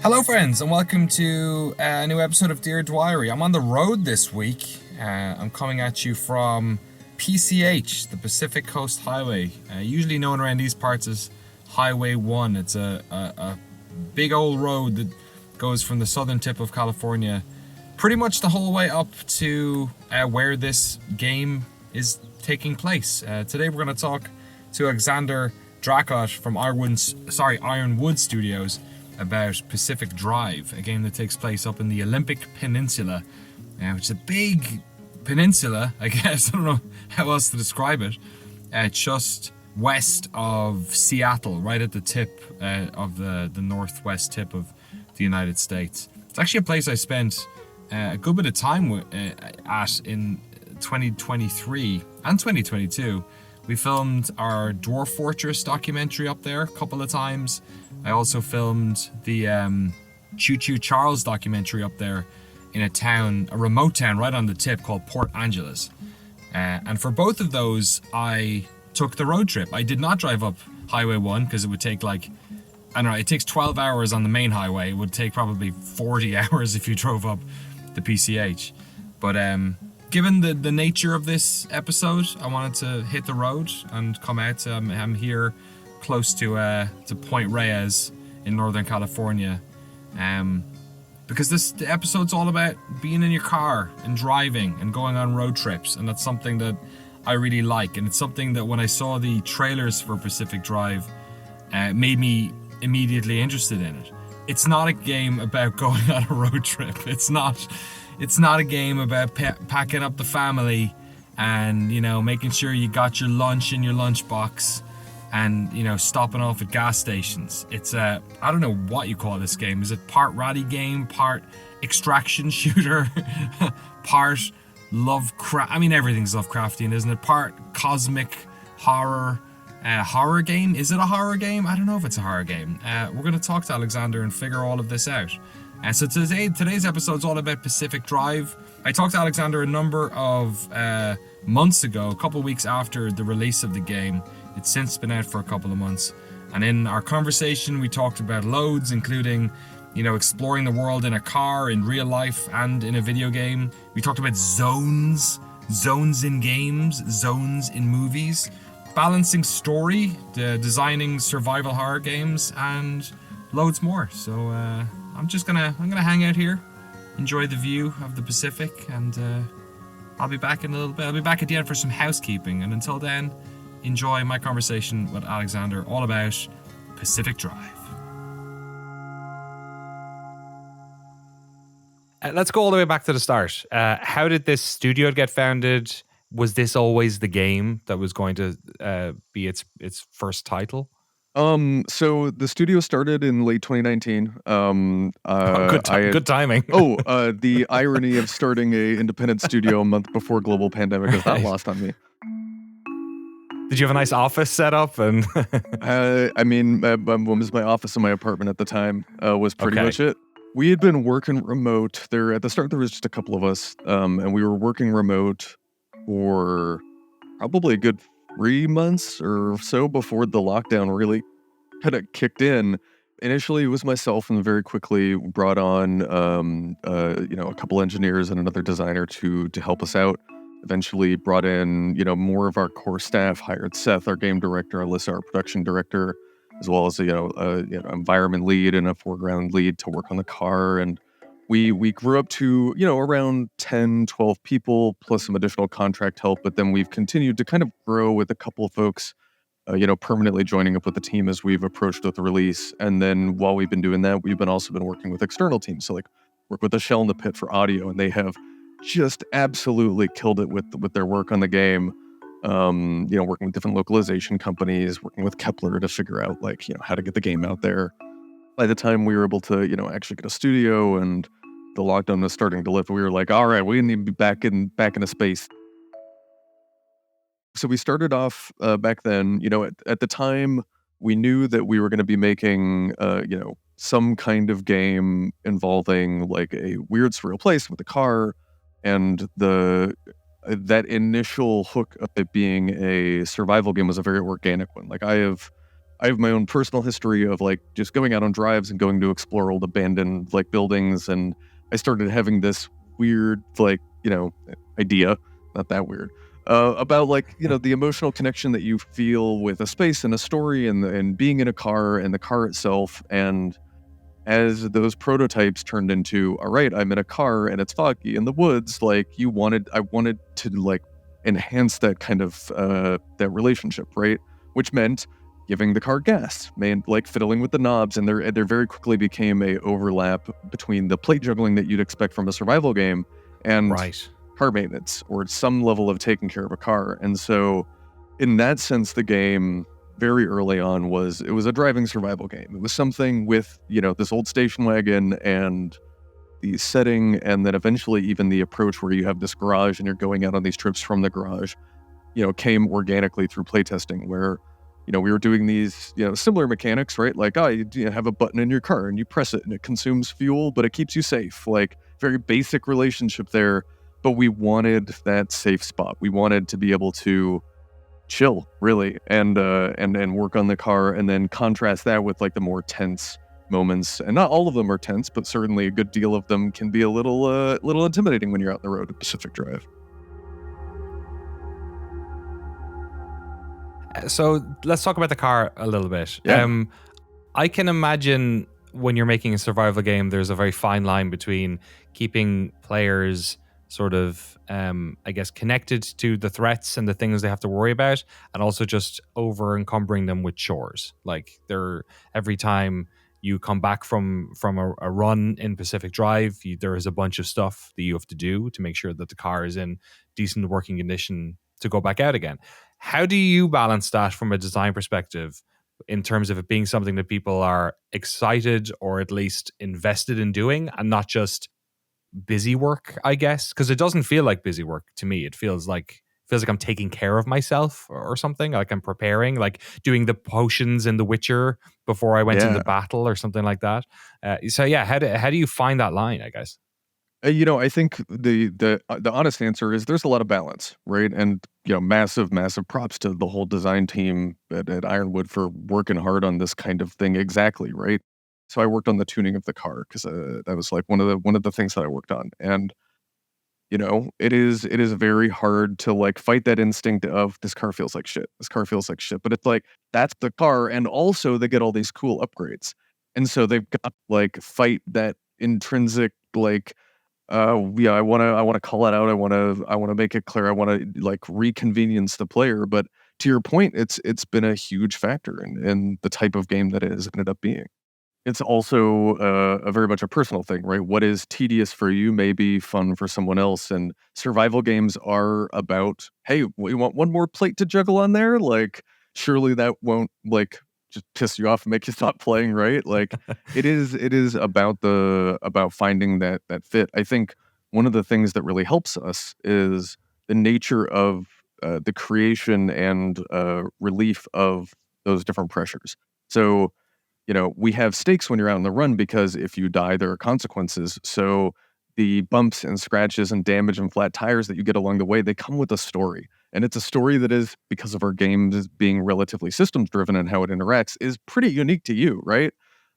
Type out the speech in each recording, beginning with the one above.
Hello friends and welcome to a new episode of Dear Dwyery. I'm on the road this week. I'm coming at you from PCH, the Pacific Coast Highway, usually known around these parts as Highway 1. It's a big old road that goes from the southern tip of California pretty much the whole way up to where this game is taking place. Today we're going to talk to Alexander Dracott from Ironwood Studios about Pacific Drive, a game that takes place up in the Olympic Peninsula, which is a big peninsula, I guess. I don't know how else to describe it. Just west of Seattle, right at the tip of the northwest tip of the United States. It's actually a place I spent a good bit of time at in 2023 and 2022. We filmed our Dwarf Fortress documentary up there a couple of times. I also filmed the Choo Choo Charles documentary up there in a remote town right on the tip called Port Angeles. And for both of those, I took the road trip. I did not drive up Highway 1 because it would take it takes 12 hours on the main highway. It would take probably 40 hours if you drove up the PCH. But given the nature of this episode, I wanted to hit the road and come out. I'm here close to Point Reyes in Northern California, because the episode's all about being in your car and driving and going on road trips, and that's something that I really like, and it's something that when I saw the trailers for Pacific Drive, made me immediately interested in it. It's not a game about going on a road trip. It's not a game about packing up the family and, making sure you got your lunch in your lunchbox and, stopping off at gas stations. It's I don't know what you call this game. Is it part rally game, part extraction shooter, part Lovecraft? I mean, everything's Lovecraftian, isn't it? Part cosmic horror game. Is it a horror game? I don't know if it's a horror game. We're going to talk to Alexander and figure all of this out. So today's episode is all about Pacific Drive. I talked to Alexander a number of months ago, a couple of weeks after the release of the game. It's since been out for a couple of months. And in our conversation, we talked about loads, including, exploring the world in a car, in real life, and in a video game. We talked about zones in games, zones in movies, balancing story, designing survival horror games, and loads more. So I'm gonna hang out here, enjoy the view of the Pacific, and I'll be back in a little bit. I'll be back at the end for some housekeeping, and until then, enjoy my conversation with Alexander all about Pacific Drive. Let's go all the way back to the start. How did this studio get founded? Was this always the game that was going to be its first title? So the studio started in late 2019. Good timing. The irony of starting a independent studio a month before global pandemic is not lost on me. Did you have a nice office set up? And was my office in my apartment at the time. Was pretty much it. We had been working remote. At the start, there was just a couple of us, and we were working remote for probably a good 3 months or so before the lockdown really kind of kicked in. Initially, it was myself, and very quickly brought on, a couple engineers and another designer to help us out. Eventually, brought in, more of our core staff. Hired Seth, our game director, Alyssa, our production director, as well as environment lead and a foreground lead to work on the car. And we grew up to, around 10, 12 people, plus some additional contract help. But then we've continued to kind of grow with a couple of folks, permanently joining up with the team as we've approached with the release. And then while we've been doing that, we've also been working with external teams. So work with the Shell in the Pit for audio, and they have just absolutely killed it with their work on the game. Working with different localization companies, working with Kepler to figure out how to get the game out there. By the time we were able to, actually get a studio and the lockdown was starting to lift, we were like, all right, we need to be back in a space. So we started off back then, at the time we knew that we were going to be making, some kind of game involving a weird surreal place with a car, and that initial hook of it being a survival game was a very organic one. I have my own personal history of like just going out on drives and going to explore old abandoned like buildings, and I started having this weird like idea, not that weird, about like the emotional connection that you feel with a space and a story and being in a car and the car itself. And as those prototypes turned into, all right, I'm in a car and it's foggy in the woods, like I wanted to like enhance that kind of that relationship, right? Which meant giving the car gas, man, like fiddling with the knobs, and there very quickly became a overlap between the plate juggling that you'd expect from a survival game and Right. car maintenance or some level of taking care of a car. And so in that sense, the game very early on was a driving survival game. It was something with, this old station wagon and the setting, and then eventually even the approach where you have this garage and you're going out on these trips from the garage, came organically through playtesting where, we were doing these, similar mechanics, right? Like, you have a button in your car and you press it and it consumes fuel, but it keeps you safe. Like, very basic relationship there, but we wanted that safe spot. We wanted to be able to chill, really, and work on the car, and then contrast that with like the more tense moments. And not all of them are tense, but certainly a good deal of them can be a little intimidating when you're out on the road at Pacific Drive. So let's talk about the car a little bit. Yeah. I can imagine when you're making a survival game, there's a very fine line between keeping players sort of, I guess, connected to the threats and the things they have to worry about, and also just over encumbering them with chores. Like every time you come back from a run in Pacific Drive, there is a bunch of stuff that you have to do to make sure that the car is in decent working condition to go back out again. How do you balance that from a design perspective in terms of it being something that people are excited or at least invested in doing, and not just busy work, I guess? Because it doesn't feel like busy work to me. It feels like I'm taking care of myself or something, like I'm preparing, like doing the potions in The Witcher before I went into battle or something like that. So yeah, how do you find that line, I guess? I think the honest answer is there's a lot of balance, right? And massive props to the whole design team at Ironwood for working hard on this kind of thing. Exactly, right? So I worked on the tuning of the car because that was like one of the things that I worked on. And it is very hard to like fight that instinct of this car feels like shit. This car feels like shit. But it's like that's the car, and also they get all these cool upgrades, and so they've got to, like, fight that intrinsic like I want to call it out. I want to make it clear. I want to like reconvenience the player. But to your point, it's been a huge factor in the type of game that it has ended up being. It's also a very much a personal thing, right? What is tedious for you may be fun for someone else. And survival games are about, hey, we want one more plate to juggle on there. Like, surely that won't like just piss you off and make you stop playing, right? Like, it is about finding that fit. I think one of the things that really helps us is the nature of the creation and relief of those different pressures. So we have stakes when you're out on the run because if you die, there are consequences. So the bumps and scratches and damage and flat tires that you get along the way, they come with a story. And it's a story that is, because of our games being relatively systems driven and how it interacts, is pretty unique to you, right?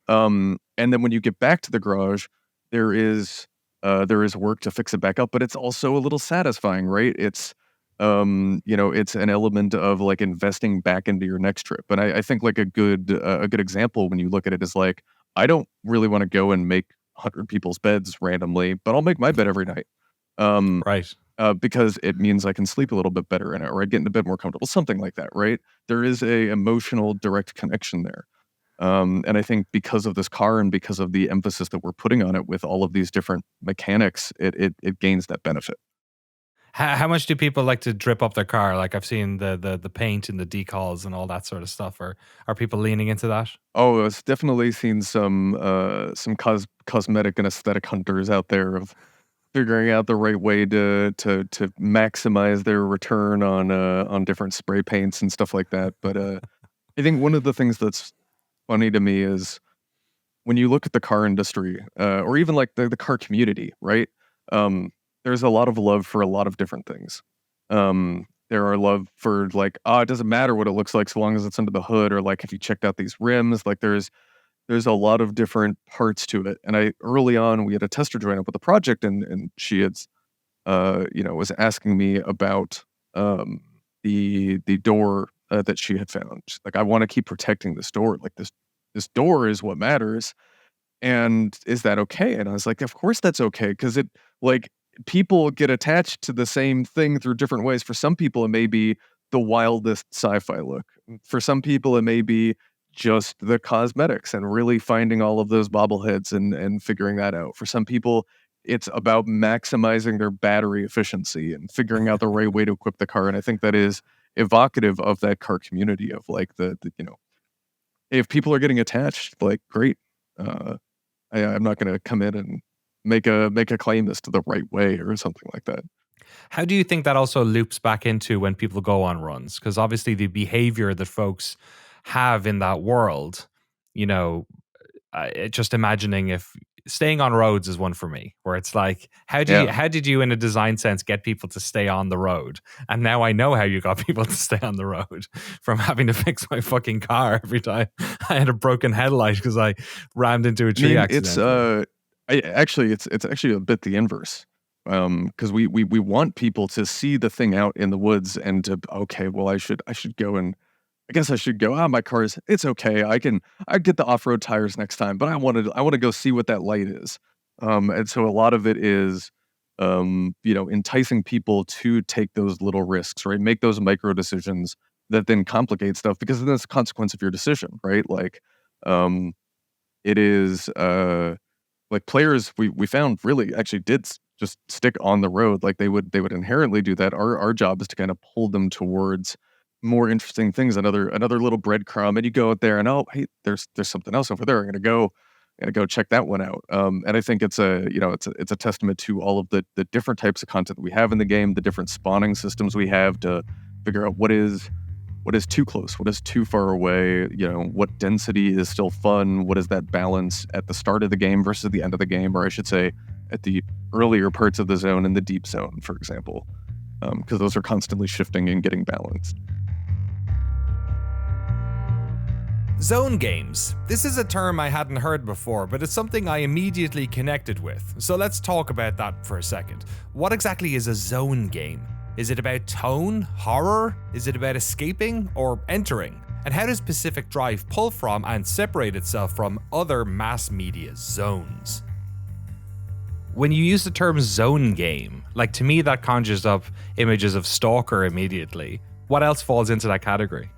And then when you get back to the garage, there is work to fix it back up, but it's also a little satisfying, right? It's an element of like investing back into your next trip. And I think like a good example when you look at it is like, I don't really want to go and make 100 people's beds randomly, but I'll make my bed every night. Right. Because it means I can sleep a little bit better in it, or I get into bed more comfortable, something like that, right? There is a emotional direct connection there. And I think because of this car and because of the emphasis that we're putting on it with all of these different mechanics, it gains that benefit. How much do people like to drip up their car? Like, I've seen the paint and the decals and all that sort of stuff. Or are people leaning into that? Oh, it's definitely seen some cosmetic and aesthetic hunters out there of figuring out the right way to maximize their return on different spray paints and stuff like that. But I think one of the things that's funny to me is when you look at the car industry, or even like the car community, right? There's a lot of love for a lot of different things. there are love for like, oh, it doesn't matter what it looks like so long as it's under the hood, or like, have you checked out these rims? Like there's a lot of different parts to it. And I early on we had a tester join up with the project, and she had was asking me about the door that she had found. She's like, I want to keep protecting this door. Like this door is what matters. And is that okay? And I was like, of course that's okay, because it like people get attached to the same thing through different ways. For some people, it may be the wildest sci-fi look. For some people, it may be just the cosmetics and really finding all of those bobbleheads and figuring that out. For some people, it's about maximizing their battery efficiency and figuring out the right way to equip the car. And I think that is evocative of that car community of like if people are getting attached, like great. I'm not going to come in and make a claim as to the right way or something like that. How do you think that also loops back into when people go on runs? Because obviously the behavior that folks have in that world, just imagining if staying on roads is one for me, where it's like, how did you in a design sense get people to stay on the road? And now I know how you got people to stay on the road, from having to fix my fucking car every time I had a broken headlight because I rammed into a tree accident. It's actually a bit the inverse. Because we want people to see the thing out in the woods and to, okay, well, I should go, and I guess I should go, my car's, it's okay. I get the off-road tires next time, but I want to go see what that light is. And so a lot of it is, enticing people to take those little risks, right? Make those micro decisions that then complicate stuff, because then it's a consequence of your decision, right? Like, it is, like players we found really actually did just stick on the road. Like they would inherently do that. Our job is to kind of pull them towards more interesting things, another little breadcrumb, and you go out there and, oh, hey, there's something else over there. I'm gonna go check that one out. And I think it's a testament to all of the different types of content that we have in the game, the different spawning systems we have to figure out what is too close, what is too far away, what density is still fun, what is that balance at the start of the game versus the end of the game, or I should say at the earlier parts of the zone and the deep zone, for example, because those are constantly shifting and getting balanced. Zone games. This is a term I hadn't heard before, but it's something I immediately connected with. So let's talk about that for a second. What exactly is a zone game? Is it about tone, horror? Is it about escaping or entering? And how does Pacific Drive pull from and separate itself from other mass media zones? When you use the term zone game, like to me that conjures up images of Stalker immediately. What else falls into that category?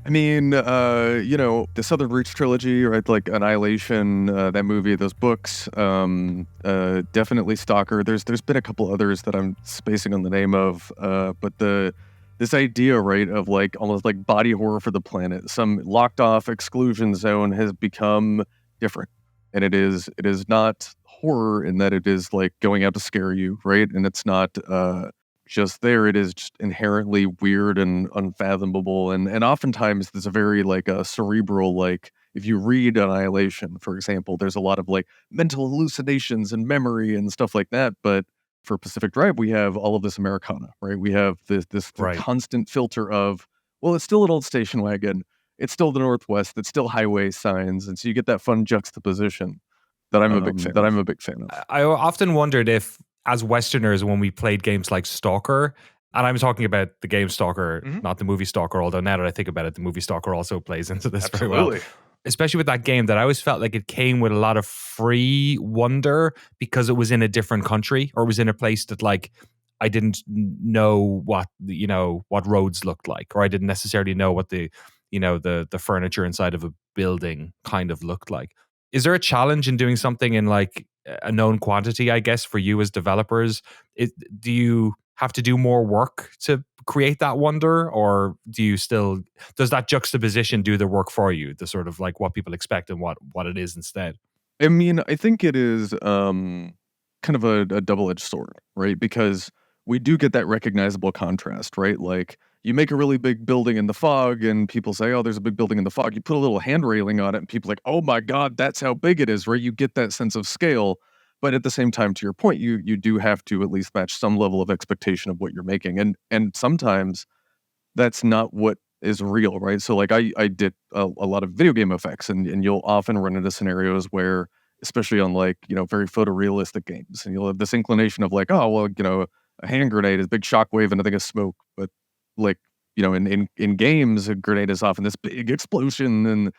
I mean, the Southern Reach trilogy, right? Like Annihilation, that movie, those books, definitely Stalker. There's been a couple others that I'm spacing on the name of, but this idea, right, of like almost like body horror for the planet, some locked off exclusion zone has become different, and it is not horror in that it is like going out to scare you, right? And it's not just there, it is just inherently weird and unfathomable, and oftentimes there's a very like a cerebral, like if you read Annihilation, for example, there's a lot of like mental hallucinations and memory and stuff like that. But for Pacific Drive, we have all of this Americana, right? We have this Right. constant filter of, well, it's still an old station wagon, it's still the Northwest, it's still highway signs, and so you get that fun juxtaposition that I'm a big fan of. I often wondered if, as Westerners, when we played games like Stalker, and I'm talking about the game Stalker, not the movie Stalker, although now that I think about it, the movie Stalker also plays into this very well. Especially with that game, that I always felt like it came with a lot of free wonder because it was in a different country, or it was in a place that like I didn't know what roads looked like, or I didn't necessarily know what the furniture inside of a building kind of looked like. Is there a challenge in doing something in like a known quantity, I guess, for you as developers? Do you have to do more work to create that wonder, or does that juxtaposition do the work for you, the sort of like what people expect and what it is instead? I mean, I think it is kind of a double-edged sword, right? Because we do get that recognizable contrast, right? Like you make a really big building in the fog and people say, oh, there's a big building in the fog. You put a little hand railing on it and people are like, oh my God, that's how big it is, right? You get that sense of scale. But at the same time, to your point, you do have to at least match some level of expectation of what you're making. And sometimes that's not what is real, right? So like I did a lot of video game effects, and you'll often run into scenarios where, especially on like, very photorealistic games, and you'll have this inclination of like, oh, well, a hand grenade is a big shockwave and a thing of smoke. But like, in games, a grenade is often this big explosion and,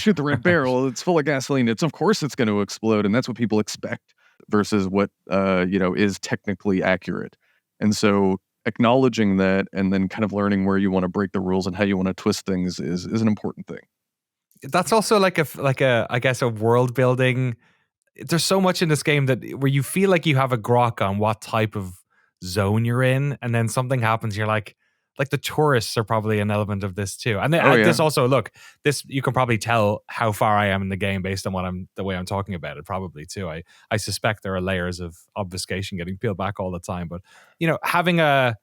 shoot the red barrel, it's full of gasoline. Of course it's going to explode. And that's what people expect versus what, is technically accurate. And so acknowledging that and then kind of learning where you want to break the rules and how you want to twist things is an important thing. That's also like I guess a world building. There's so much in this game that where you feel like you have a grok on what type of zone you're in, and then something happens, you're like the tourists are probably an element of this too. And this also, look, this, you can probably tell how far I am in the game based on the way I'm talking about it, probably too. I suspect there are layers of obfuscation getting peeled back all the time, but having a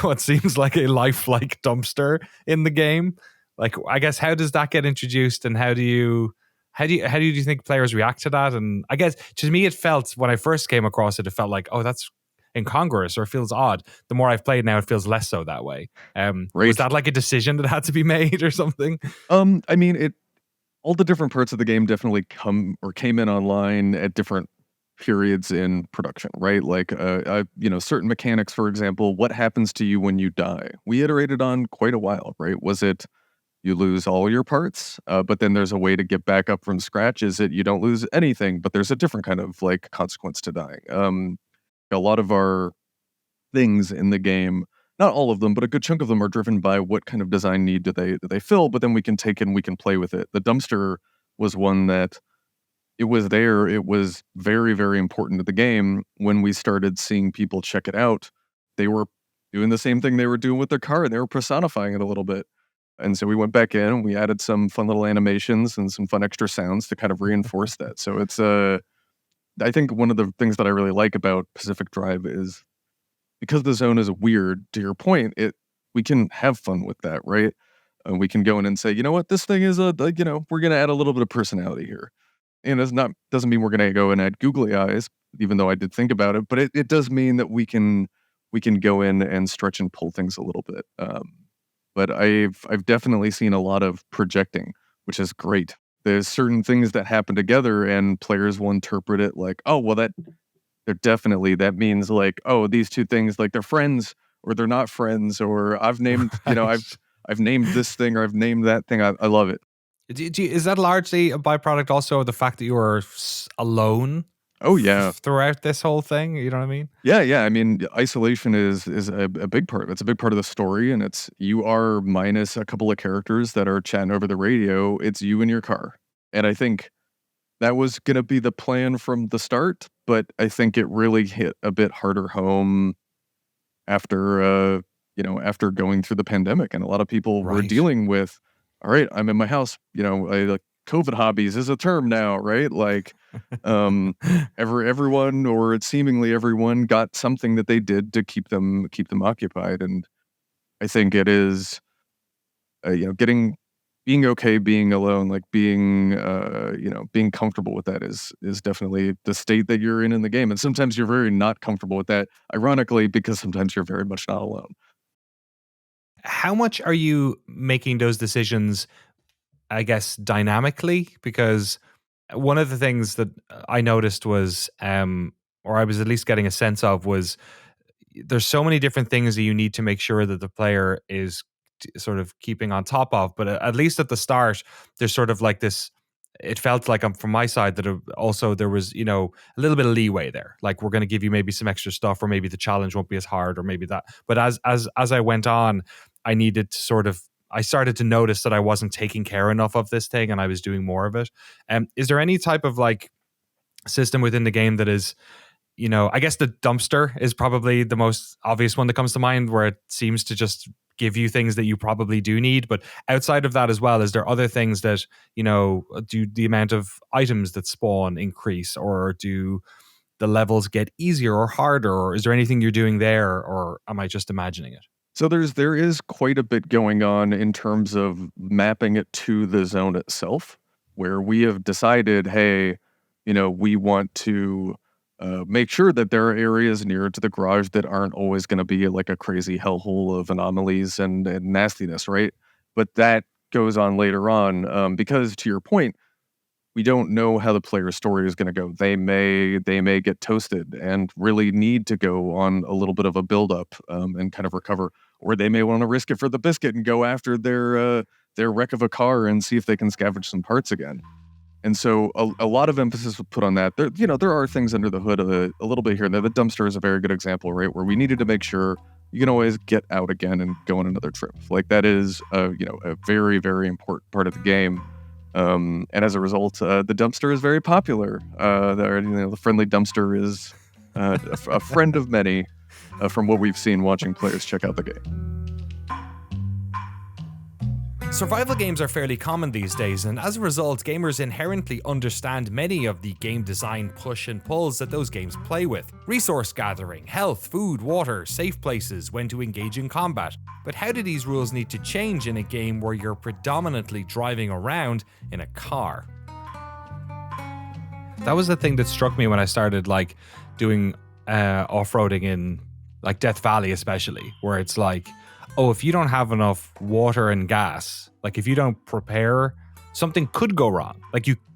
what seems like a lifelike dumpster in the game, like, I guess, how does that get introduced, and how do you think players react to that? And I guess to me, it felt, when I first came across it, it felt like, oh, that's incongruous, or it feels odd. The more I've played now, it feels less so that way. Was that like a decision that had to be made or something? I mean, all the different parts of the game definitely came in online at different periods in production, right? Like, certain mechanics, for example, what happens to you when you die? We iterated on quite a while, right? Was it you lose all your parts, but then there's a way to get back up from scratch? Is it you don't lose anything, but there's a different kind of like consequence to dying? A lot of our things in the game, not all of them, but a good chunk of them are driven by what kind of design need do they fill, but then we can take it and we can play with it. The dumpster was one that it was there. It was very, very important to the game. When we started seeing people check it out, they were doing the same thing they were doing with their car, and they were personifying it a little bit. And so we went back in and we added some fun little animations and some fun extra sounds to kind of reinforce that. So it's I think one of the things that I really like about Pacific Drive is because the zone is weird, to your point, we can have fun with that, right? We can go in and say, you know what, this thing is we're going to add a little bit of personality here. And doesn't mean we're going to go and add googly eyes, even though I did think about it, but it does mean that we can go in and stretch and pull things a little bit. But I've definitely seen a lot of projecting, which is great. There's certain things that happen together and players will interpret it like, oh, well, that means like, oh, these two things, like they're friends or they're not friends, or I've named, I've named this thing or I've named that thing. I love it. Is that largely a byproduct also of the fact that you were alone? Oh yeah, throughout this whole thing, you know what I mean? Yeah. I mean, isolation is a big part of it. It's a big part of the story, and you are minus a couple of characters that are chatting over the radio. It's you and your car, and I think that was gonna be the plan from the start. But I think it really hit a bit harder home after after going through the pandemic, and a lot of people were dealing with, all right, I'm in my house. Like COVID hobbies is a term now, right? Like, everyone, or seemingly everyone, got something that they did to keep them occupied. And I think it is, being okay, being alone, like being comfortable with that is definitely the state that you're in the game. And sometimes you're very not comfortable with that, ironically, because sometimes you're very much not alone. How much are you making those decisions, I guess, dynamically? Because one of the things that I noticed was, or I was at least getting a sense of, was there's so many different things that you need to make sure that the player is sort of keeping on top of. But at least at the start, there's sort of like this, it felt like, from my side, that also there was, a little bit of leeway there. Like, we're going to give you maybe some extra stuff, or maybe the challenge won't be as hard, or maybe that. But as I went on, I needed to I started to notice that I wasn't taking care enough of this thing, and I was doing more of it. Is there any type of like system within the game that is, I guess the dumpster is probably the most obvious one that comes to mind, where it seems to just give you things that you probably do need. But outside of that as well, is there other things that, do the amount of items that spawn increase, or do the levels get easier or harder, or is there anything you're doing there, or am I just imagining it? So there is quite a bit going on in terms of mapping it to the zone itself, where we have decided, hey, we want to make sure that there are areas near to the garage that aren't always going to be like a crazy hellhole of anomalies and nastiness, right? But that goes on later on, because to your point, we don't know how the player's story is going to go. They may get toasted and really need to go on a little bit of a build-up and kind of recover, or they may want to risk it for the biscuit and go after their wreck of a car and see if they can scavenge some parts again. And so a lot of emphasis was put on that. There are things under the hood a little bit here and there. The dumpster is a very good example, right? Where we needed to make sure you can always get out again and go on another trip. Like that is a very, very important part of the game. And as a result, the dumpster is very popular. The friendly dumpster is a friend of many from what we've seen watching players check out the game. Survival games are fairly common these days, and as a result, gamers inherently understand many of the game design push and pulls that those games play with. Resource gathering, health, food, water, safe places, when to engage in combat. But how do these rules need to change in a game where you're predominantly driving around in a car? That was the thing that struck me when I started doing off-roading in Death Valley especially, where it's if you don't have enough water and gas, if you don't prepare, something could go wrong.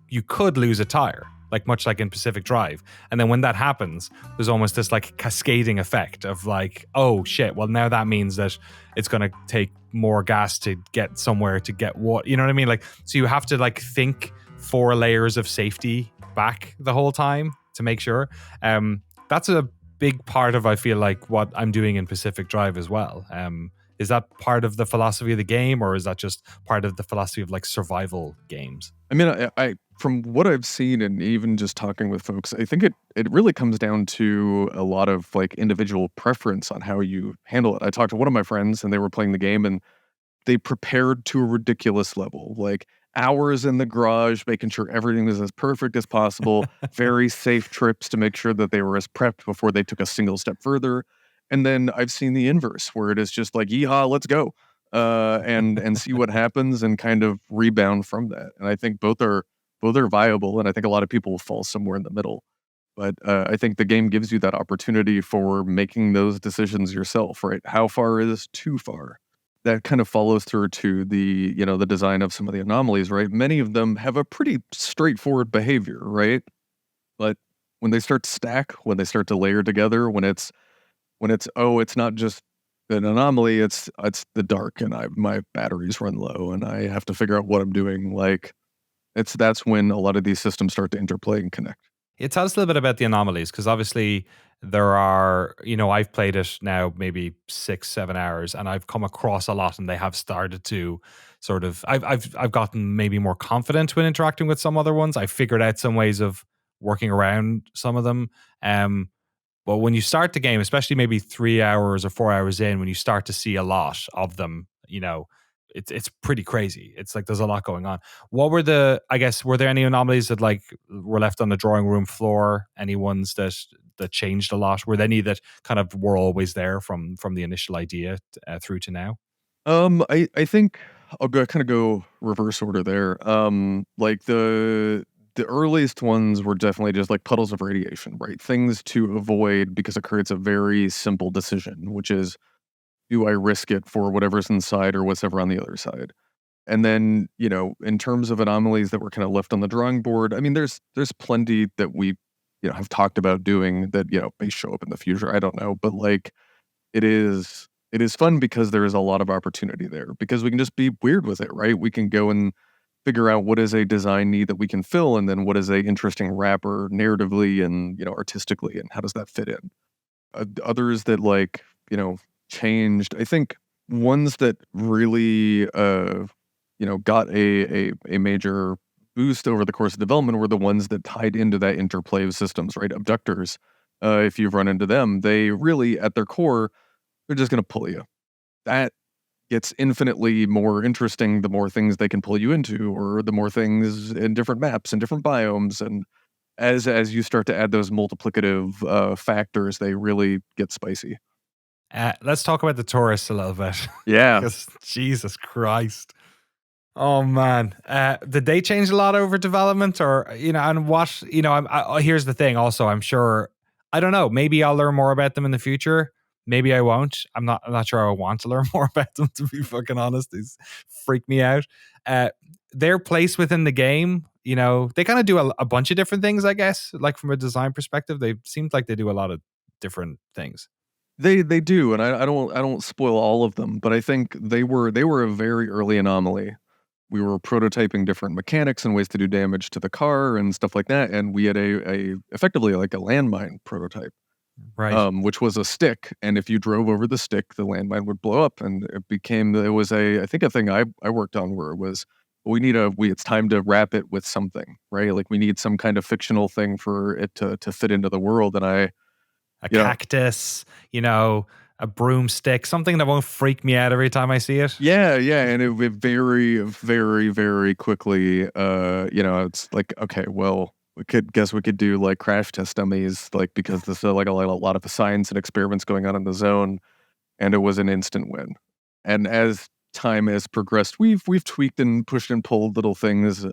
You could lose a tire, much like in Pacific Drive. And then when that happens, there's almost this cascading effect of oh shit, well now that means that it's going to take more gas to get somewhere to get what, you know what I mean? So you have to think 4 layers of safety back the whole time to make sure. That's a big part of, I feel what I'm doing in Pacific Drive as well. Is that part of the philosophy of the game, or is that just part of the philosophy of survival games? I mean, I from what I've seen and even just talking with folks, I think it really comes down to a lot of individual preference on how you handle it. I talked to one of my friends and they were playing the game and they prepared to a ridiculous level, hours in the garage, making sure everything was as perfect as possible, very safe trips to make sure that they were as prepped before they took a single step further. And then I've seen the inverse, where it is just yeehaw, let's go, and see what happens and kind of rebound from that. And I think both are viable, and I think a lot of people will fall somewhere in the middle. But I think the game gives you that opportunity for making those decisions yourself, right? How far is too far? That kind of follows through to the the design of some of the anomalies, right? Many of them have a pretty straightforward behavior, right? But when they start to stack, when they start to layer together, when it's not just an anomaly, it's the dark and my batteries run low and I have to figure out what I'm doing. That's when a lot of these systems start to interplay and connect. Yeah, tell us a little bit about the anomalies, because obviously there are, I've played it now maybe 6-7 hours and I've come across a lot, and they have started to sort of, I've gotten maybe more confident when interacting with some other ones. I figured out some ways of working around some of them. But when you start the game, especially maybe 3 hours or 4 hours in, when you start to see a lot of them, it's pretty crazy. It's there's a lot going on. What were were there any anomalies that were left on the drawing room floor? Any ones that changed a lot? Were there any that kind of were always there from the initial idea through to now? I think I'll go reverse order there. The earliest ones were definitely just puddles of radiation, right? Things to avoid because it creates a very simple decision, which is, do I risk it for whatever's inside or whatever on the other side? And then, in terms of anomalies that were kind of left on the drawing board, I mean, there's plenty that we, have talked about doing that, may show up in the future. I don't know, but it is fun because there is a lot of opportunity there, because we can just be weird with it, right? We can go and figure out what is a design need that we can fill, and then what is a interesting wrapper narratively and artistically, and how does that fit in. Others that changed, I think ones that really got a major boost over the course of development were the ones that tied into that interplay of systems, right? Abductors, if you've run into them, they really at their core, they're just going to pull you. That gets infinitely more interesting the more things they can pull you into, or the more things in different maps and different biomes. And as you start to add those multiplicative factors, they really get spicy. Let's talk about the tourists a little bit. Yeah. Jesus Christ. Oh man, did they change a lot over development, or and what here's the thing. Also, I'm sure I don't know. Maybe I'll learn more about them in the future. Maybe I won't. I'm not sure I want to learn more about them. To be fucking honest, these freak me out. Their place within the game, they kind of do a bunch of different things. I guess, like from a design perspective, they seemed like they do a lot of different things. They do, and I don't spoil all of them, but I think they were a very early anomaly. We were prototyping different mechanics and ways to do damage to the car and stuff like that, and we had a effectively like a landmine prototype, right? Which was a stick, and if you drove over the stick, the landmine would blow up, and it was I think a thing I worked on where it was it's time to wrap it with something, right? Like we need some kind of fictional thing for it to fit into the world, and a cactus, a broomstick, something that won't freak me out every time I see it. Yeah, and it very, very, very quickly, it's like, okay, well, we could do like crash test dummies, like because there's like a lot of science and experiments going on in the zone, and it was an instant win. And as time has progressed, we've tweaked and pushed and pulled little things,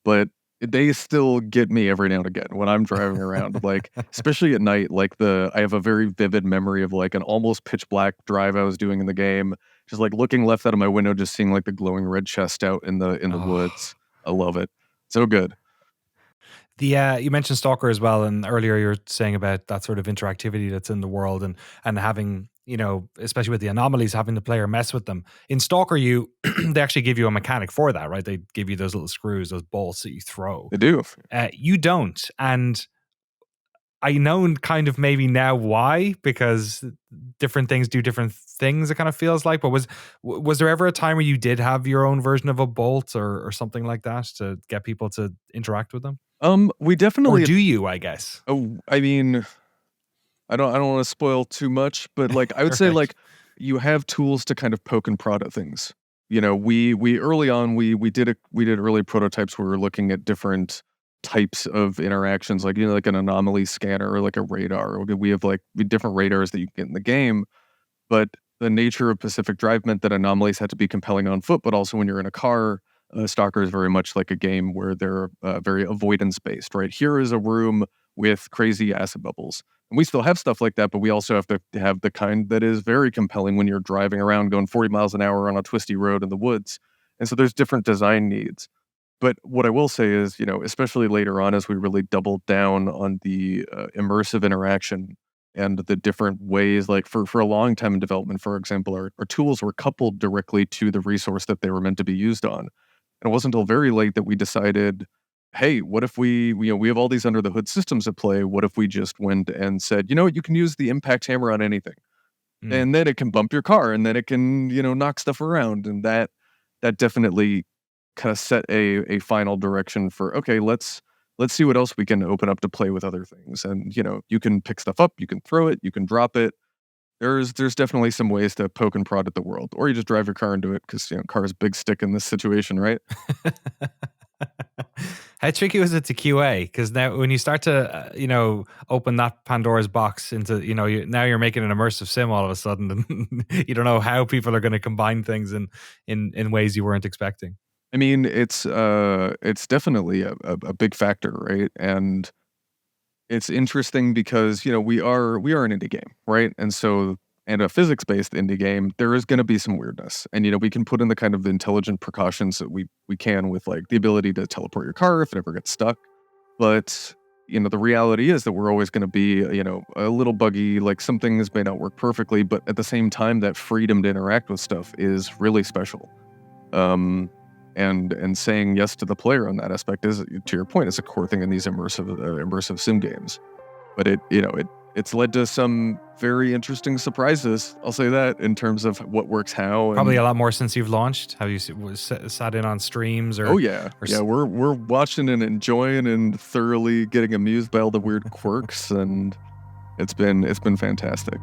but they still get me every now and again when I'm driving around, like especially at night. Like I have a very vivid memory of like an almost pitch black drive I was doing in the game, just like looking left out of my window, just seeing like the glowing red chest out in the woods. I love it, so good. You mentioned Stalker as well, and earlier you were saying about that sort of interactivity that's in the world, and having, especially with the anomalies, having the player mess with them. In Stalker, they actually give you a mechanic for that, right? They give you those little screws, those bolts that you throw. They do. You don't, and I know kind of maybe now why, because different things do different things. It kind of feels like. But was there ever a time where you did have your own version of a bolt or something like that to get people to interact with them? We definitely. Or do you? I guess. Oh, I mean, I don't want to spoil too much, but like I would say, like you have tools to kind of poke and prod at things. We early on we did early prototypes where we were looking at different types of interactions, like like an anomaly scanner or like a radar. We have like different radars that you can get in the game, but the nature of Pacific Drive meant that anomalies had to be compelling on foot, but also when you're in a car. Stalker is very much like a game where they're very avoidance based, right? Here is a room with crazy acid bubbles. And we still have stuff like that, but we also have to have the kind that is very compelling when you're driving around going 40 miles an hour on a twisty road in the woods. And so there's different design needs. But what I will say is, especially later on as we really doubled down on the immersive interaction and the different ways, like for a long time in development, for example, our tools were coupled directly to the resource that they were meant to be used on. And it wasn't until very late that we decided, hey, what if we have all these under the hood systems at play? What if we just went and said, you can use the impact hammer on anything, and then it can bump your car, and then it can knock stuff around, and that definitely kind of set a final direction for, okay, let's see what else we can open up to play with other things. And you can pick stuff up, you can throw it, you can drop it. There's definitely some ways to poke and prod at the world, or you just drive your car into it because car is a big stick in this situation, right? How tricky was it to QA? Because now when you start to open that Pandora's box into now you're making an immersive sim all of a sudden, and you don't know how people are going to combine things in ways you weren't expecting. I mean, it's definitely a big factor, right? And it's interesting because, we are an indie game, right? And so, and a physics-based indie game, there is going to be some weirdness. And, we can put in the kind of intelligent precautions that we can with like the ability to teleport your car if it ever gets stuck. But, the reality is that we're always going to be, a little buggy, like some things may not work perfectly, but at the same time, that freedom to interact with stuff is really special. And saying yes to the player on that aspect is, to your point, is a core thing in these immersive sim games. But it's led to some very interesting surprises. I'll say that in terms of what works how. Probably a lot more since you've launched. Have you sat in on streams? Oh yeah, we're watching and enjoying and thoroughly getting amused by all the weird quirks, and it's been fantastic.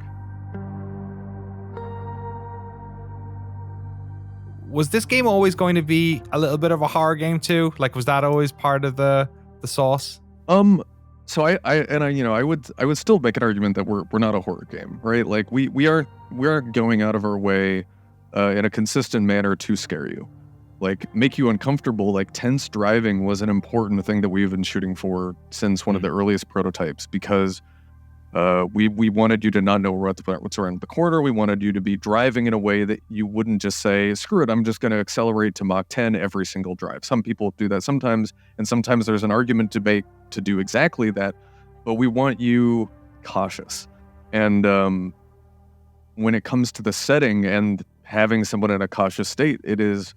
Was this game always going to be a little bit of a horror game too? Like, was that always part of the sauce? So I would still make an argument that we're not a horror game, right? Like we aren't going out of our way in a consistent manner to scare you. like make you uncomfortable. Like tense driving was an important thing that we've been shooting for since one of the earliest prototypes, because we wanted you to not know what's around the corner. We wanted you to be driving in a way that you wouldn't just say, screw it, I'm just going to accelerate to Mach 10 every single drive. Some people do that sometimes, and sometimes there's an argument to make to do exactly that, but we want you cautious. And when it comes to the setting and having someone in a cautious state, it is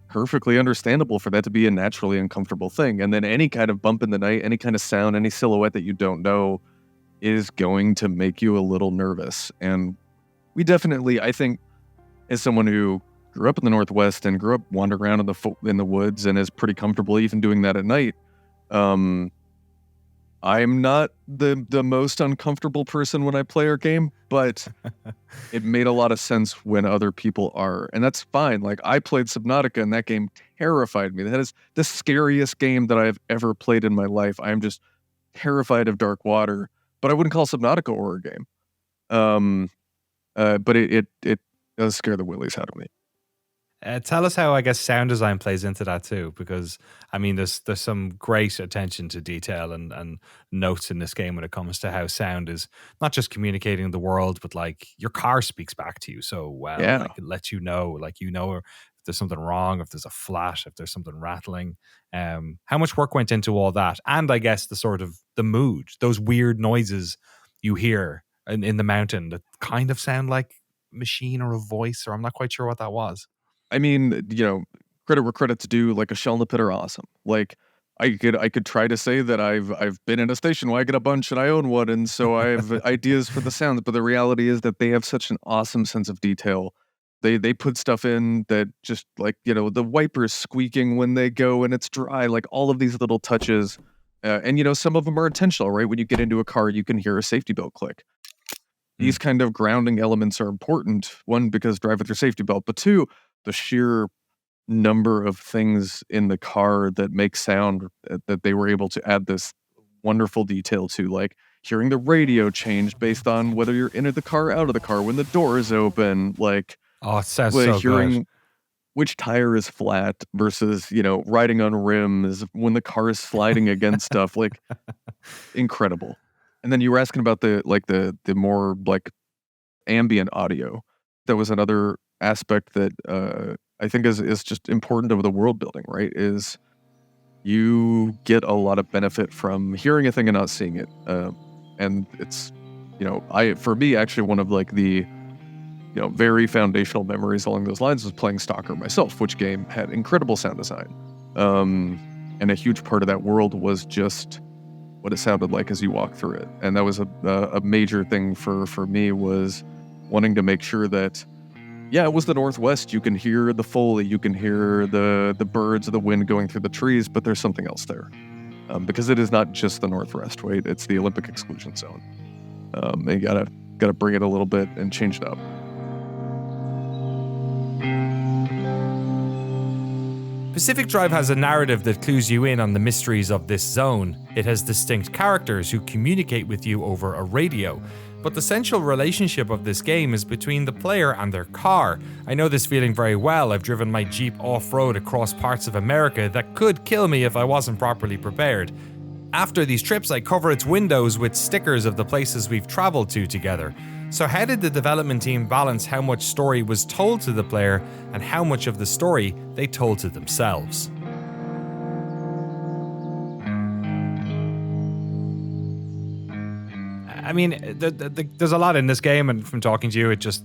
perfectly understandable for that to be a naturally uncomfortable thing. And then any kind of bump in the night, any kind of sound, any silhouette that you don't know is going to make you a little nervous. And we definitely, I think, as someone who grew up in the Northwest and grew up wandering around in the woods and is pretty comfortable even doing that at night, I'm not the most uncomfortable person when I play our game, but it made a lot of sense when other people are, and that's fine. Like, I played Subnautica and that game terrified me. That is the scariest game that I've ever played in my life. I'm just terrified of dark water, but I wouldn't call Subnautica a horror game. But it does scare the willies out of me. Tell us how, I guess, sound design plays into that too, because I mean, there's some great attention to detail and notes in this game when it comes to how sound is not just communicating the world, but like your car speaks back to you so well. Yeah. Like it lets you know if there's something wrong, if there's a flash, if there's something rattling. How much work went into all that, and I guess the sort of the mood, those weird noises you hear in the mountain that kind of sound like machine or a voice, or I'm not quite sure what that was. I mean, credit where credit's due. Like, a shell in the pit are awesome. Like, I could try to say that I've been in a station wagon a bunch and I own one, and so I have ideas for the sounds. But the reality is that they have such an awesome sense of detail. They put stuff in that just, like, the wipers squeaking when they go and it's dry. Like, all of these little touches, and some of them are intentional, right? When you get into a car, you can hear a safety belt click. These kind of grounding elements are important. One, because drive with your safety belt, but two, the sheer number of things in the car that make sound that they were able to add this wonderful detail to, like hearing the radio change based on whether you're in the car, out of the car, when the door is open, like, it sounds so hearing good. Which tire is flat versus, riding on rims when the car is sliding against stuff, like, incredible. And then you were asking about the more like ambient audio. That was another aspect that I think is just important of the world building, right? Is you get a lot of benefit from hearing a thing and not seeing it. And it's, for me, actually, one of like the, very foundational memories along those lines was playing Stalker myself, which game had incredible sound design. And a huge part of that world was just what it sounded like as you walk through it. And that was a major thing for me, was wanting to make sure that, it was the Northwest. You can hear the Foley, you can hear the birds of the wind going through the trees, but there's something else there. Because it is not just the Northwest, right? It's the Olympic exclusion zone. And you gotta bring it a little bit and change it up. Pacific Drive has a narrative that clues you in on the mysteries of this zone. It has distinct characters who communicate with you over a radio. But the central relationship of this game is between the player and their car. I know this feeling very well. I've driven my Jeep off-road across parts of America that could kill me if I wasn't properly prepared. After these trips, I cover its windows with stickers of the places we've traveled to together. So how did the development team balance how much story was told to the player and how much of the story they told to themselves? I mean, there's a lot in this game, and from talking to you, it just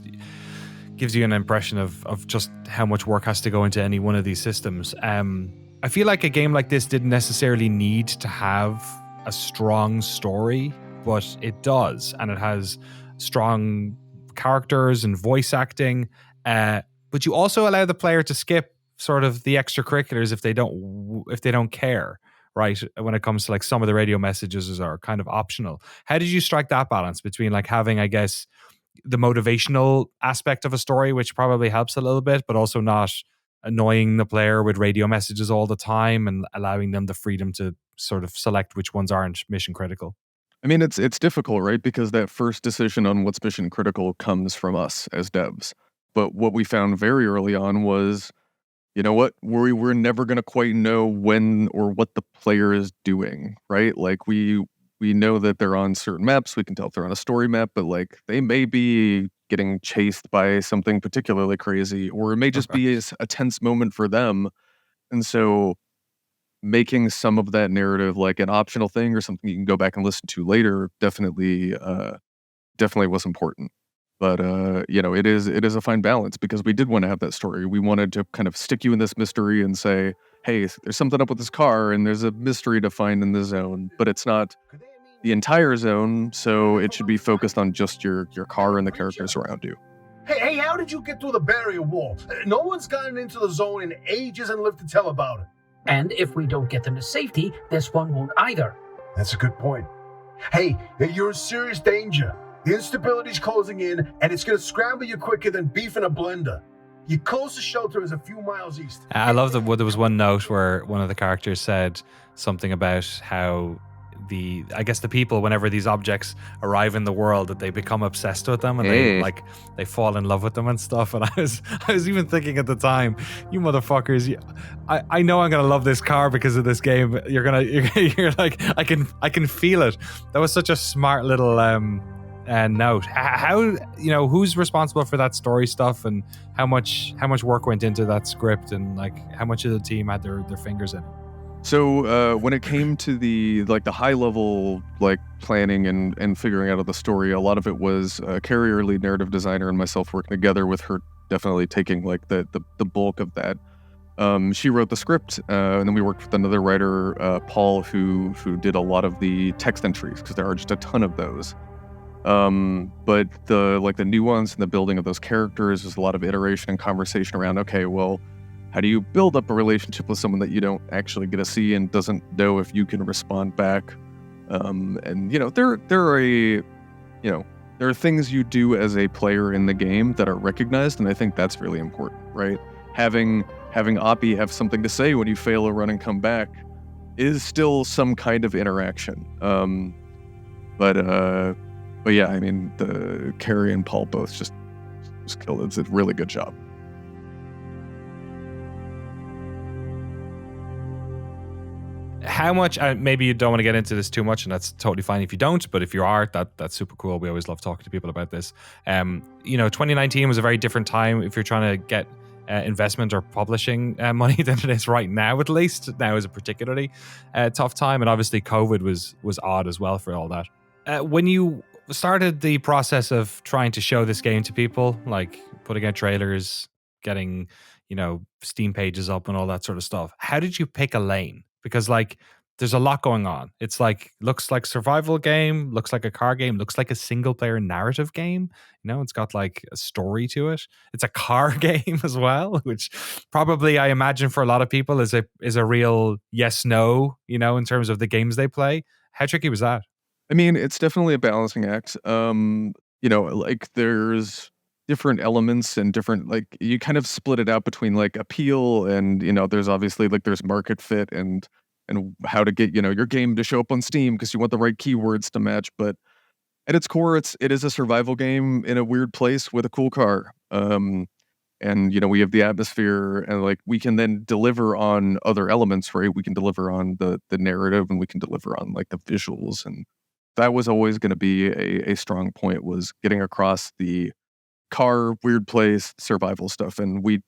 gives you an impression of just how much work has to go into any one of these systems. I feel like a game like this didn't necessarily need to have a strong story, but it does, and it has strong characters and voice acting. But you also allow the player to skip sort of the extracurriculars if they don't care. Right, when it comes to like some of the radio messages are kind of optional. How did you strike that balance between like having, I guess, the motivational aspect of a story, which probably helps a little bit, but also not annoying the player with radio messages all the time and allowing them the freedom to sort of select which ones aren't mission critical? I mean, it's difficult, right? Because that first decision on what's mission critical comes from us as devs. But what we found very early on was, you know what, we're never going to quite know when or what the player is doing, right? Like we know that they're on certain maps. We can tell if they're on a story map, but like they may be getting chased by something particularly crazy, or it may just be a tense moment for them. And so making some of that narrative like an optional thing or something you can go back and listen to later definitely was important. But it is a fine balance, because we did want to have that story. We wanted to kind of stick you in this mystery and say, hey, there's something up with this car and there's a mystery to find in the zone, but it's not the entire zone, so it should be focused on just your car and the characters around you. Hey, how did you get through the barrier wall? No one's gotten into the zone in ages and lived to tell about it. And if we don't get them to safety, this one won't either. That's a good point. Hey, you're in serious danger. The instability's closing in, and it's going to scramble you quicker than beef in a blender. Your closest shelter is a few miles east. I love that there was one note where one of the characters said something about how the people, whenever these objects arrive in the world, that they become obsessed with them and they fall in love with them and stuff. And I was even thinking at the time, you motherfuckers, I know I'm gonna love this car because of this game. You're like, I can feel it. That was such a smart little note. How, who's responsible for that story stuff, and how much work went into that script, and like how much of the team had their fingers in it? So when it came to the high level like planning and figuring out of the story, a lot of it was Carrie, our lead narrative designer, and myself working together, with her definitely taking like the bulk of that. She wrote the script, and then we worked with another writer, Paul, who did a lot of the text entries, because there are just a ton of those. But the nuance and the building of those characters is a lot of iteration and conversation around, okay, well, how do you build up a relationship with someone that you don't actually get to see and doesn't know if you can respond back? And there are things you do as a player in the game that are recognized, and I think that's really important, right? Having Oppie have something to say when you fail a run and come back is still some kind of interaction. But yeah, I mean, the Carrie and Paul both just killed it. It's a really good job. How much, maybe you don't want to get into this too much, and that's totally fine if you don't, but if you are, that's super cool. We always love talking to people about this. 2019 was a very different time if you're trying to get investment or publishing money than it is right now, at least. Now is a particularly tough time, and obviously COVID was odd as well for all that. When you started the process of trying to show this game to people, like putting out trailers, getting, Steam pages up and all that sort of stuff, how did you pick a lane? Because like there's a lot going on. It's like, looks like survival game, looks like a car game, looks like a single player narrative game. It's got like a story to it. It's a car game as well, which probably I imagine for a lot of people is a real yes, no, in terms of the games they play. How tricky was that? I mean, it's definitely a balancing act. Like there's different elements and different, like you kind of split it out between like appeal and, there's obviously like there's market fit and how to get, your game to show up on Steam because you want the right keywords to match. But at its core, it is a survival game in a weird place with a cool car. And, we have the atmosphere, and like we can then deliver on other elements, right? We can deliver on the narrative, and we can deliver on like the visuals. And that was always going to be a strong point, was getting across the car, weird place, survival stuff. And we,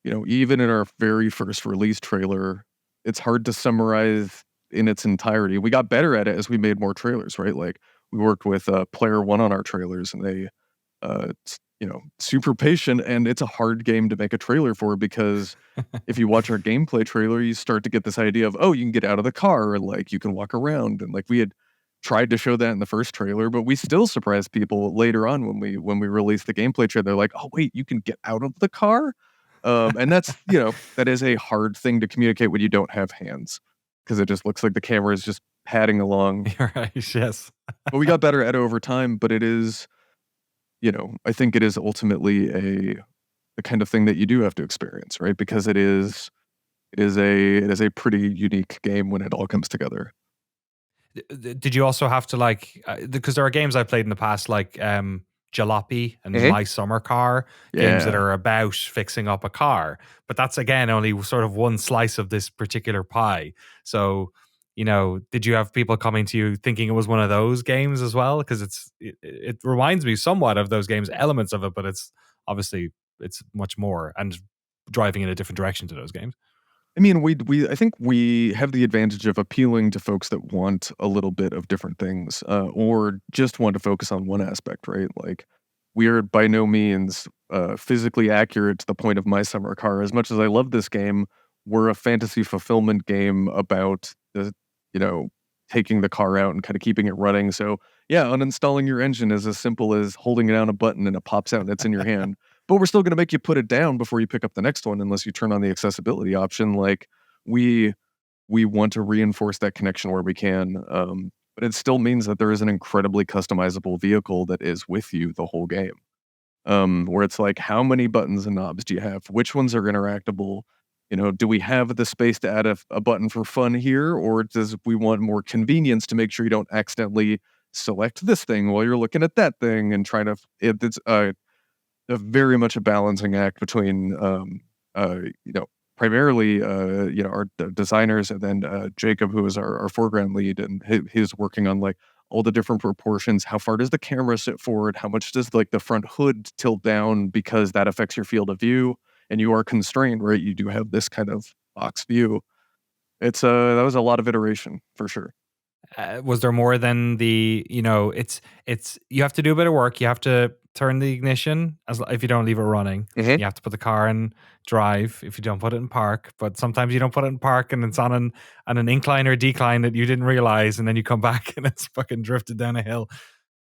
even in our very first release trailer, it's hard to summarize in its entirety. We got better at it as we made more trailers, right? Like we worked with Player One on our trailers, and they, super patient, and it's a hard game to make a trailer for, because if you watch our gameplay trailer, you start to get this idea of, oh, you can get out of the car, and like you can walk around, and like we had tried to show that in the first trailer, but we still surprised people later on when we released the gameplay trailer. They're like, oh wait, you can get out of the car? And that's, that is a hard thing to communicate when you don't have hands, because it just looks like the camera is just padding along. You're right, yes. But we got better at it over time, but it is, I think it is ultimately the kind of thing that you do have to experience, right? Because it is a pretty unique game when it all comes together. Did you also have to like, because there are games I've played in the past, like Jalopy and My Summer Car, games that are about fixing up a car. But that's, again, only sort of one slice of this particular pie. So, did you have people coming to you thinking it was one of those games as well? Because it reminds me somewhat of those games, elements of it, but it's obviously it's much more and driving in a different direction to those games. I mean, I think we have the advantage of appealing to folks that want a little bit of different things, or just want to focus on one aspect, right? Like, we are by no means physically accurate to the point of My Summer Car. As much as I love this game, we're a fantasy fulfillment game about taking the car out and kind of keeping it running. So yeah, uninstalling your engine is as simple as holding down a button and it pops out and it's in your hand. But we're still going to make you put it down before you pick up the next one, unless you turn on the accessibility option. Like, we want to reinforce that connection where we can. But it still means that there is an incredibly customizable vehicle that is with you the whole game. Where it's like, how many buttons and knobs do you have? Which ones are interactable? Do we have the space to add a button for fun here? Or does we want more convenience to make sure you don't accidentally select this thing while you're looking at that thing and trying to... It's very much a balancing act between, primarily, our designers, and then Jacob, who is our foreground lead, and he's working on like all the different proportions. How far does the camera sit forward? How much does like the front hood tilt down, because that affects your field of view, and you are constrained, right? You do have this kind of box view. That was a lot of iteration for sure. Was there more than the, it's you have to do a bit of work. You have to turn the ignition if you don't leave it running. You have to put the car in drive if you don't put it in park. But sometimes you don't put it in park and it's on an incline or decline that you didn't realize, and then you come back and it's fucking drifted down a hill.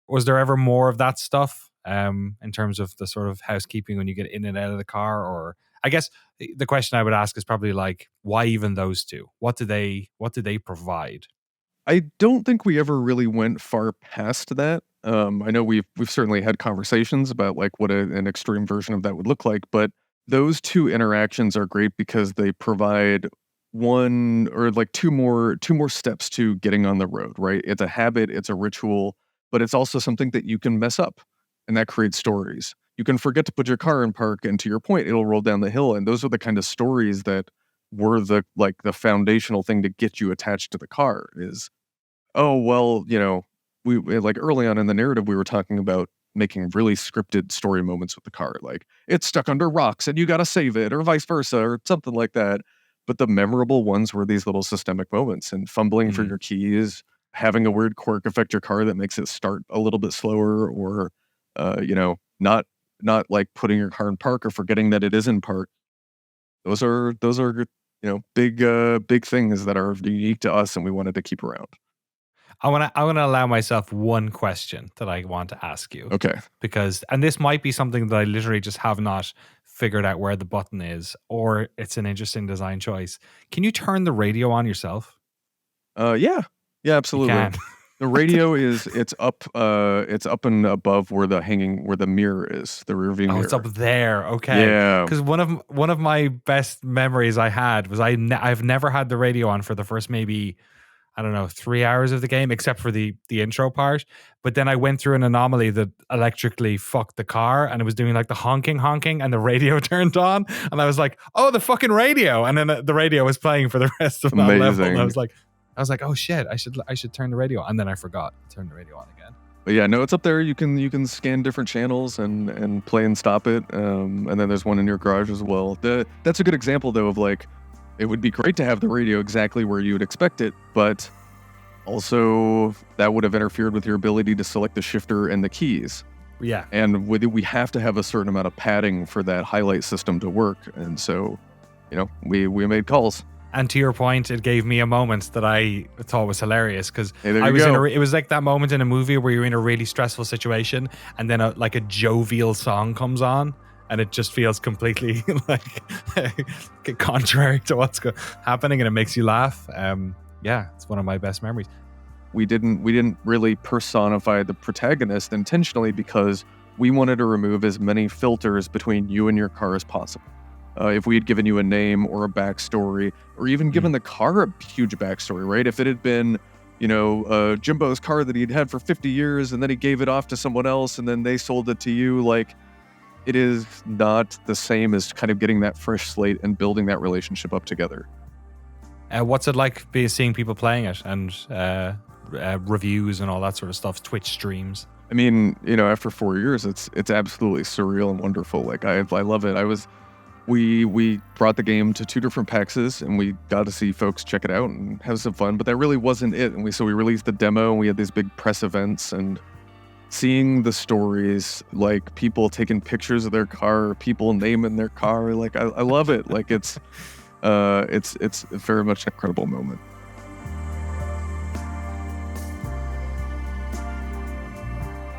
Was there ever more of that stuff in terms of the sort of housekeeping when you get in and out of the car? Or I guess the question I would ask is probably like, why even those two? What do they provide? I don't think we ever really went far past that. I know we've certainly had conversations about like what an extreme version of that would look like, but those two interactions are great because they provide one or like two more steps to getting on the road, right? It's a habit, it's a ritual, but it's also something that you can mess up, and that creates stories. You can forget to put your car in park, and to your point, it'll roll down the hill, and those are the kind of stories that were the foundational thing to get you attached to the car. Is, oh well, we like early on in the narrative we were talking about making really scripted story moments with the car, like it's stuck under rocks and you got to save it, or vice versa, or something like that. But the memorable ones were these little systemic moments, and fumbling for your keys, having a weird quirk affect your car that makes it start a little bit slower, or not like putting your car in park or forgetting that it is in park. Those are big things that are unique to us, and we wanted to keep around. I want to allow myself one question that I want to ask you. Okay. And this might be something that I literally just have not figured out where the button is, or it's an interesting design choice. Can you turn the radio on yourself? Yeah, absolutely. The radio it's up and above where the mirror is, the rear view mirror. Oh, it's up there. Okay. Yeah. Because one of my best memories I had was I've never had the radio on for the first maybe, I don't know, 3 hours of the game, except for the intro part. But then I went through an anomaly that electrically fucked the car, and it was doing like the honking, and the radio turned on, and I was like, oh, the fucking radio. And then the radio was playing for the rest of that level. And I was like, oh shit, I should turn the radio on. And then I forgot to turn the radio on again. But yeah, no, it's up there. You can scan different channels and play and stop it. And then there's one in your garage as well. That's a good example though of like, it would be great to have the radio exactly where you would expect it, but also that would have interfered with your ability to select the shifter and the keys. Yeah. And we have to have a certain amount of padding for that highlight system to work. And so, we made calls. And to your point, it gave me a moment that I thought was hilarious, because it was like that moment in a movie where you're in a really stressful situation, and then a jovial song comes on, and it just feels completely like contrary to what's happening, and it makes you laugh. It's one of my best memories. We didn't really personify the protagonist intentionally because we wanted to remove as many filters between you and your car as possible. If we had given you a name or a backstory, or even given the car a huge backstory, right? If it had been, Jimbo's car that he'd had for 50 years, and then he gave it off to someone else, and then they sold it to you. Like, it is not the same as kind of getting that fresh slate and building that relationship up together. What's it like seeing people playing it and reviews and all that sort of stuff, Twitch streams? I mean, after 4 years, it's absolutely surreal and wonderful. Like, I love it. We brought the game to 2 different PAXs, and we got to see folks check it out and have some fun, but that really wasn't it. And we released the demo, and we had these big press events, and seeing the stories, like people taking pictures of their car, people naming their car, like I love it. Like it's very much an incredible moment.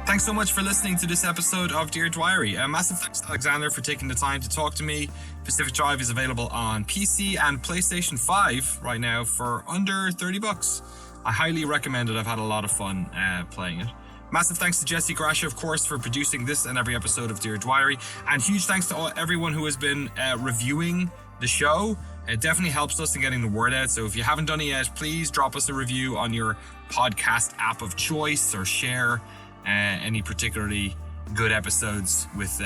Thanks so much for listening to this episode of Dear Dwyery. A massive thanks to Alexander for taking the time to talk to me. Pacific Drive is available on PC and PlayStation 5 right now for under $30. I highly recommend it. I've had a lot of fun playing it. Massive thanks to Jesse Guarascia, of course, for producing this and every episode of Dear Dwyery. And huge thanks to everyone who has been reviewing the show. It definitely helps us in getting the word out. So if you haven't done it yet, please drop us a review on your podcast app of choice, or share any particularly good episodes with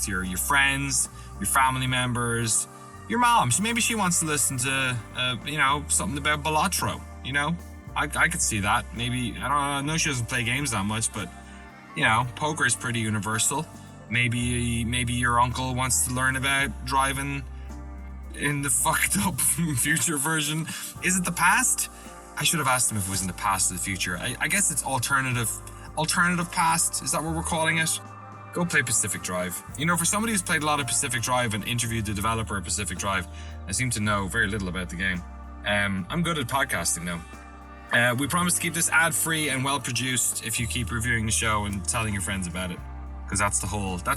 your friends, your family members, your mom. Maybe she wants to listen to something about Balatro. I could see that. Maybe I know she doesn't play games that much, but poker is pretty universal. Maybe your uncle wants to learn about driving in the fucked up future version. Is it the past? I should have asked him if it was in the past or the future. I guess it's alternative past. Is that what we're calling it? Go play Pacific Drive. For somebody who's played a lot of Pacific Drive and interviewed the developer of Pacific Drive, I seem to know very little about the game. I'm good at podcasting now. We promise to keep this ad-free and well-produced if you keep reviewing the show and telling your friends about it. Because that's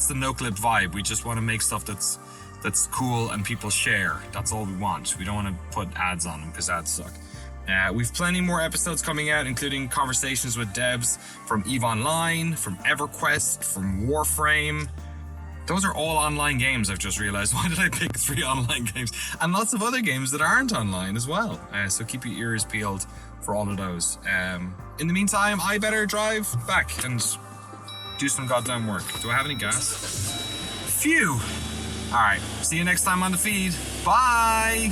the no-clip vibe. We just want to make stuff that's cool and people share. That's all we want. We don't want to put ads on them because ads suck. We've plenty more episodes coming out, including conversations with devs from EVE Online, from EverQuest, from Warframe. Those are all online games, I've just realized. Why did I pick 3 online games? And lots of other games that aren't online as well. So keep your ears peeled for all of those. In the meantime, I better drive back and do some goddamn work. Do I have any gas? Phew! All right, see you next time on the feed. Bye!